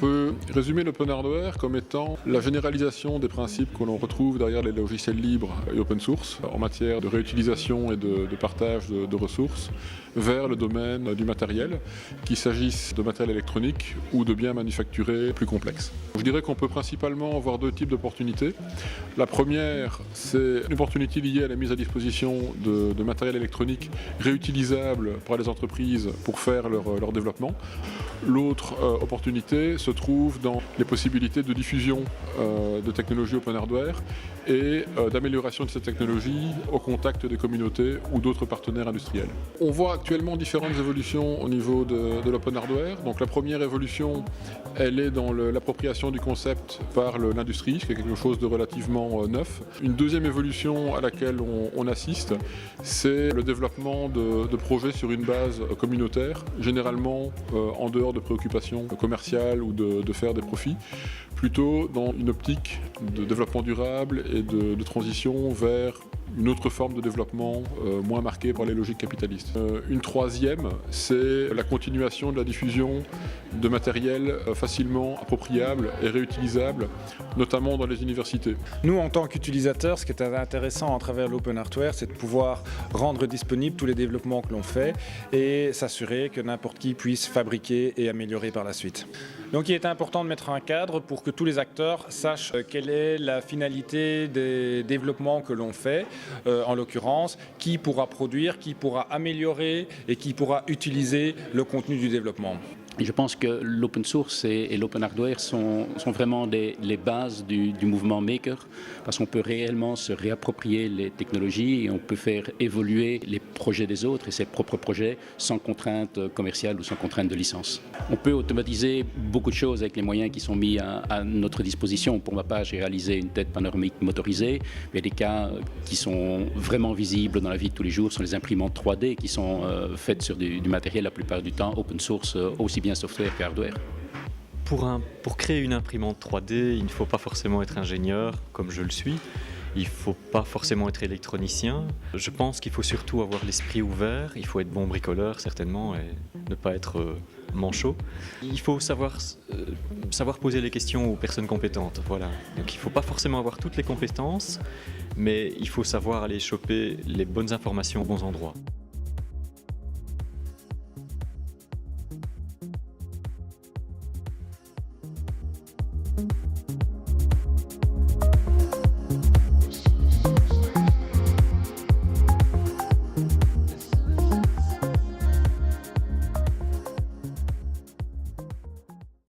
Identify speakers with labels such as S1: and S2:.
S1: peut résumer l'open hardware comme étant la généralisation des principes que l'on retrouve derrière les logiciels libres et open source en matière de réutilisation et de partage de ressources vers le domaine du matériel, qu'il s'agisse de matériel électronique ou de biens manufacturés plus complexes. Je dirais qu'on peut principalement avoir deux types d'opportunités. La première, c'est une opportunité liée à la mise à disposition de matériel électronique réutilisable par les entreprises pour faire leur développement. L'autre opportunité se trouve dans les possibilités de diffusion de technologies open hardware et d'amélioration de ces technologies au contact des communautés ou d'autres partenaires industriels. On voit actuellement différentes évolutions au niveau de l'open hardware. Donc la première évolution, elle est dans l'appropriation du concept par l'industrie, ce qui est quelque chose de relativement neuf. Une deuxième évolution à laquelle on assiste, c'est le développement de projets sur une base communautaire, généralement en dehors de préoccupations commerciales ou de faire des profits, plutôt dans une optique de développement durable et de transition vers une autre forme de développement moins marquée par les logiques capitalistes. Une troisième, c'est la continuation de la diffusion de matériel facilement appropriable et réutilisable, notamment dans les universités.
S2: Nous, en tant qu'utilisateurs, ce qui est intéressant à travers l'open hardware, c'est de pouvoir rendre disponibles tous les développements que l'on fait et s'assurer que n'importe qui puisse fabriquer et améliorer par la suite. Donc il est important de mettre un cadre pour que tous les acteurs sachent quelle est la finalité des développements que l'on fait, en l'occurrence, qui pourra produire, qui pourra améliorer et qui pourra utiliser le contenu du développement.
S3: Je pense que l'open source et l'open hardware sont vraiment les bases du mouvement maker, parce qu'on peut réellement se réapproprier les technologies et on peut faire évoluer les projets des autres et ses propres projets sans contrainte commerciale ou sans contrainte de licence. On peut automatiser beaucoup de choses avec les moyens qui sont mis à notre disposition. Pour ma part, j'ai réalisé une tête panoramique motorisée, mais des cas qui sont vraiment visibles dans la vie de tous les jours sont les imprimantes 3D qui sont faites sur du matériel la plupart du temps open source, aussi bien software que hardware.
S4: Pour créer une imprimante 3D, il ne faut pas forcément être ingénieur, comme je le suis. Il ne faut pas forcément être électronicien. Je pense qu'il faut surtout avoir l'esprit ouvert. Il faut être bon bricoleur, certainement, et ne pas être manchot. Il faut savoir poser les questions aux personnes compétentes. Voilà. Donc il ne faut pas forcément avoir toutes les compétences, mais il faut savoir aller choper les bonnes informations aux bons endroits.